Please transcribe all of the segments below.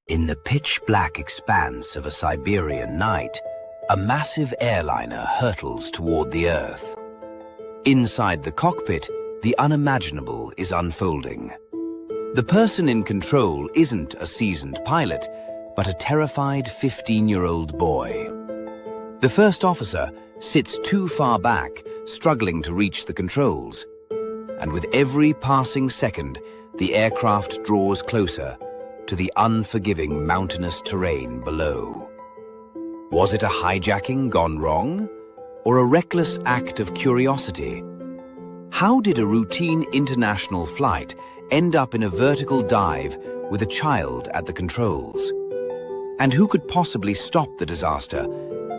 In the pitch-black expanse of a Siberian night, a massive airliner hurtles toward the Earth. Inside the cockpit, the unimaginable is unfolding. The person in control isn't a seasoned pilot, but a terrified 15-year-old boy. The first officer sits too far back, struggling to reach the controls. And with every passing second, the aircraft draws closer to the unforgiving mountainous terrain below. Was it a hijacking gone wrong, or a reckless act of curiosity? How did a routine international flight end up in a vertical dive with a child at the controls? And who could possibly stop the disaster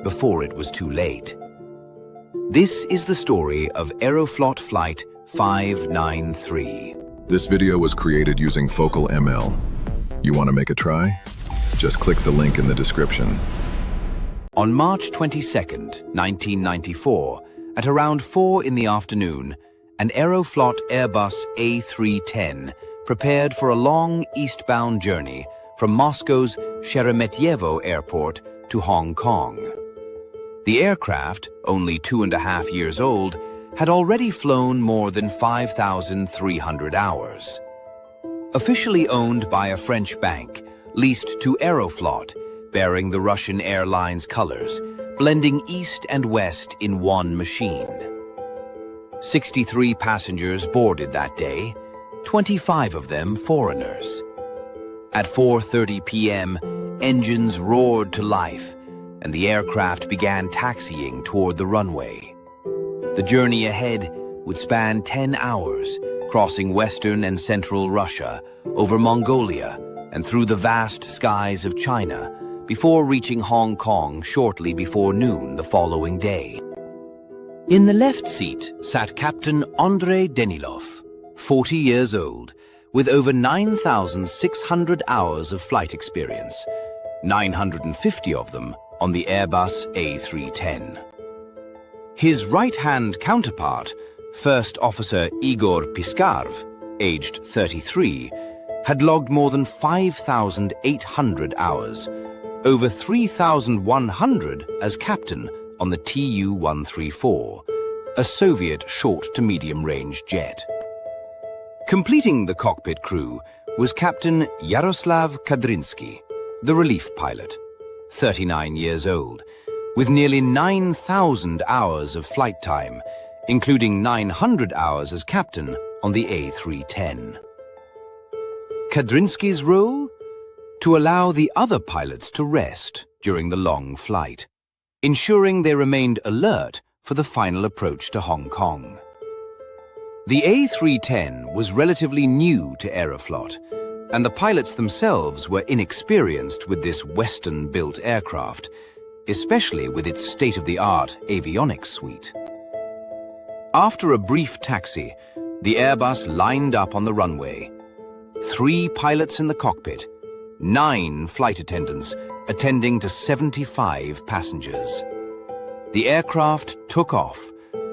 before it was too late? This is the story of Aeroflot Flight 593. This video was created using Focal ML. You want to make a try? Just click the link in the description. On March 22nd, 1994, at around 4 in the afternoon, an Aeroflot Airbus A310 prepared for a long eastbound journey from Moscow's Sheremetyevo Airport to Hong Kong. The aircraft, only 2.5 years old, had already flown more than 5,300 hours. Officially owned by a French bank, leased to Aeroflot, bearing the Russian airline's colors, blending east and west in one machine. 63 passengers boarded that day, 25 of them foreigners. At 4:30 p.m., engines roared to life, and the aircraft began taxiing toward the runway. The journey ahead would span 10 hours, crossing western and central Russia, over Mongolia, and through the vast skies of China, before reaching Hong Kong shortly before noon the following day. In the left seat sat Captain Andrei Denilov, 40 years old, with over 9,600 hours of flight experience, 950 of them on the Airbus A310. His right-hand counterpart, First Officer Igor Piskarv, aged 33, had logged more than 5,800 hours, over 3,100 as captain on the Tu-134, a Soviet short to medium-range jet. Completing the cockpit crew was Captain Yaroslav Kadrinsky, the relief pilot, 39 years old, with nearly 9,000 hours of flight time, including 900 hours as captain on the A310. Kadrinsky's role? To allow the other pilots to rest during the long flight, ensuring they remained alert for the final approach to Hong Kong. The A310 was relatively new to Aeroflot, and the pilots themselves were inexperienced with this Western-built aircraft, especially with its state-of-the-art avionics suite. After a brief taxi, the Airbus lined up on the runway. 3 pilots in the cockpit, 9 flight attendants attending to 75 passengers. The aircraft took off,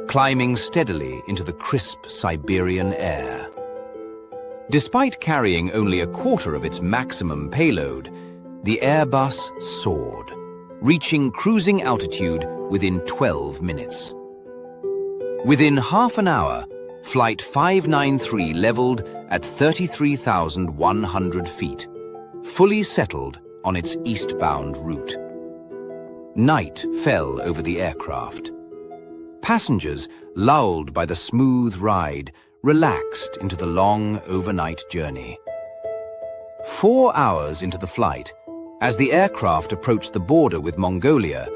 climbing steadily into the crisp Siberian air. Despite carrying only a quarter of its maximum payload, the Airbus soared, reaching cruising altitude within 12 minutes. Within half an hour, Flight 593 leveled at 33,100 feet, fully settled on its eastbound route. Night fell over the aircraft. Passengers, lulled by the smooth ride, relaxed into the long overnight journey. 4 hours into the flight, as the aircraft approached the border with Mongolia,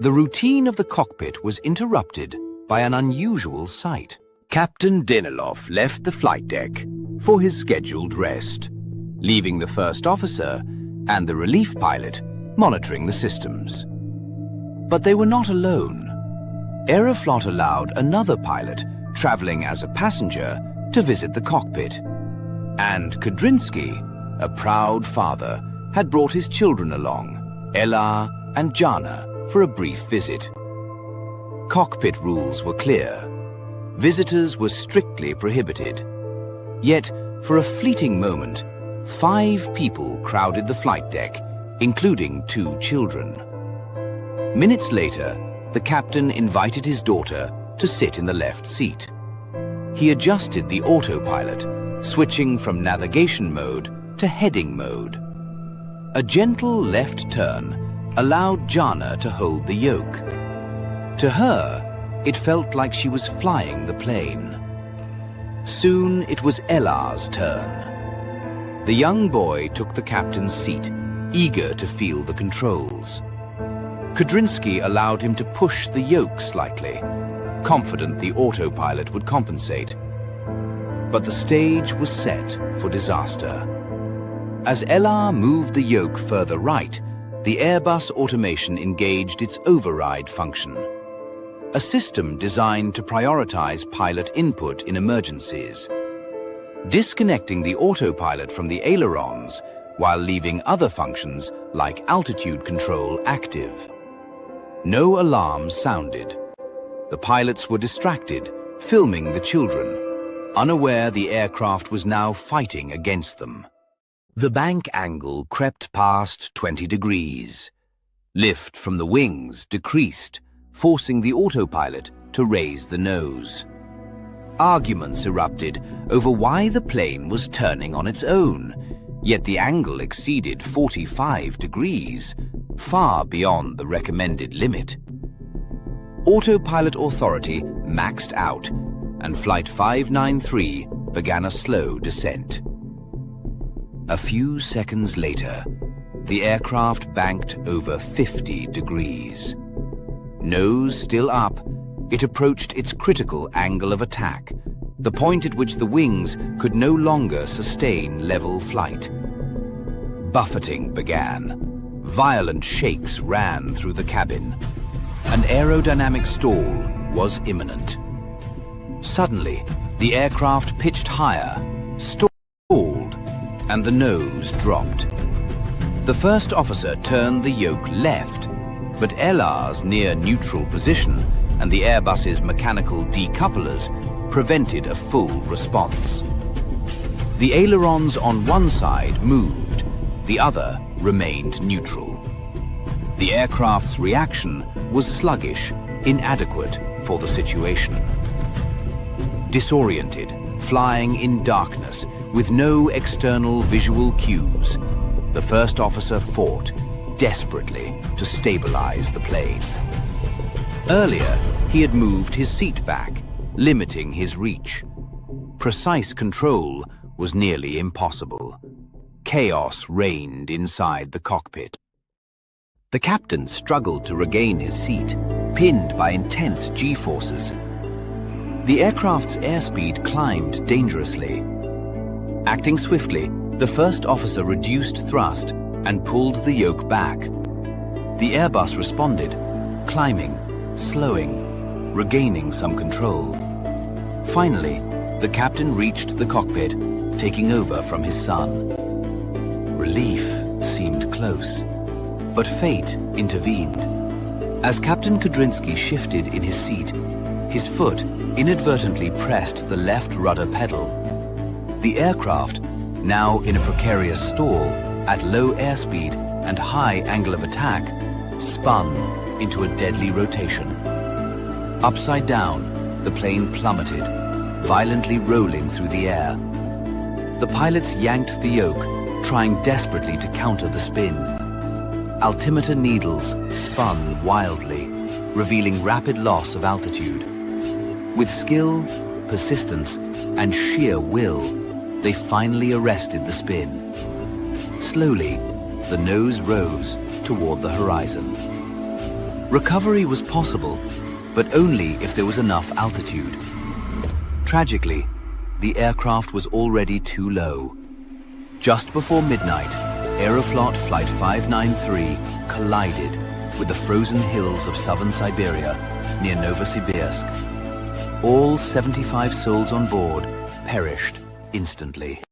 the routine of the cockpit was interrupted by an unusual sight. Captain Denilov left the flight deck for his scheduled rest, leaving the first officer and the relief pilot monitoring the systems. But they were not alone. Aeroflot allowed another pilot, traveling as a passenger, to visit the cockpit. And Kadrinsky, a proud father, had brought his children along, Ella and Jana, for a brief visit. Cockpit rules were clear. Visitors were strictly prohibited. Yet, for a fleeting moment, 5 people crowded the flight deck, including 2 children. Minutes later, the captain invited his daughter to sit in the left seat. He adjusted the autopilot, switching from navigation mode to heading mode. A gentle left turn allowed Jana to hold the yoke. To her, it felt like she was flying the plane. Soon it was Ella's turn. The young boy took the captain's seat, eager to feel the controls. Kudrinsky allowed him to push the yoke slightly, confident the autopilot would compensate. But the stage was set for disaster. As Ella moved the yoke further right, the Airbus automation engaged its override function, a system designed to prioritize pilot input in emergencies, disconnecting the autopilot from the ailerons while leaving other functions like altitude control active. No alarms sounded. The pilots were distracted, filming the children, unaware the aircraft was now fighting against them. The bank angle crept past 20 degrees. Lift from the wings decreased, forcing the autopilot to raise the nose. Arguments erupted over why the plane was turning on its own, yet the angle exceeded 45 degrees, far beyond the recommended limit. Autopilot authority maxed out, and Flight 593 began a slow descent. A few seconds later, the aircraft banked over 50 degrees. Nose still up, it approached its critical angle of attack, the point at which the wings could no longer sustain level flight. Buffeting began. Violent shakes ran through the cabin. An aerodynamic stall was imminent. Suddenly, the aircraft pitched higher, stalled, and the nose dropped. The first officer turned the yoke left, but Ella's near-neutral position and the Airbus's mechanical decouplers prevented a full response. The ailerons on one side moved, the other remained neutral. The aircraft's reaction was sluggish, inadequate for the situation. Disoriented, flying in darkness, with no external visual cues, the first officer fought desperately to stabilize the plane. Earlier, he had moved his seat back, limiting his reach. Precise control was nearly impossible. Chaos reigned inside the cockpit. The captain struggled to regain his seat, pinned by intense G-forces. The aircraft's airspeed climbed dangerously. Acting swiftly, the first officer reduced thrust and pulled the yoke back. The Airbus responded, climbing, slowing, regaining some control. Finally, the captain reached the cockpit, taking over from his son. Relief seemed close, but fate intervened. As Captain Kudrinsky shifted in his seat, his foot inadvertently pressed the left rudder pedal. The aircraft, now in a precarious stall, at low airspeed and high angle of attack, spun into a deadly rotation. Upside down, the plane plummeted, violently rolling through the air. The pilots yanked the yoke, trying desperately to counter the spin. Altimeter needles spun wildly, revealing rapid loss of altitude. With skill, persistence, and sheer will, they finally arrested the spin. Slowly, the nose rose toward the horizon. Recovery was possible, but only if there was enough altitude. Tragically, the aircraft was already too low. Just before midnight, Aeroflot Flight 593 collided with the frozen hills of southern Siberia near Novosibirsk. All 75 souls on board perished instantly.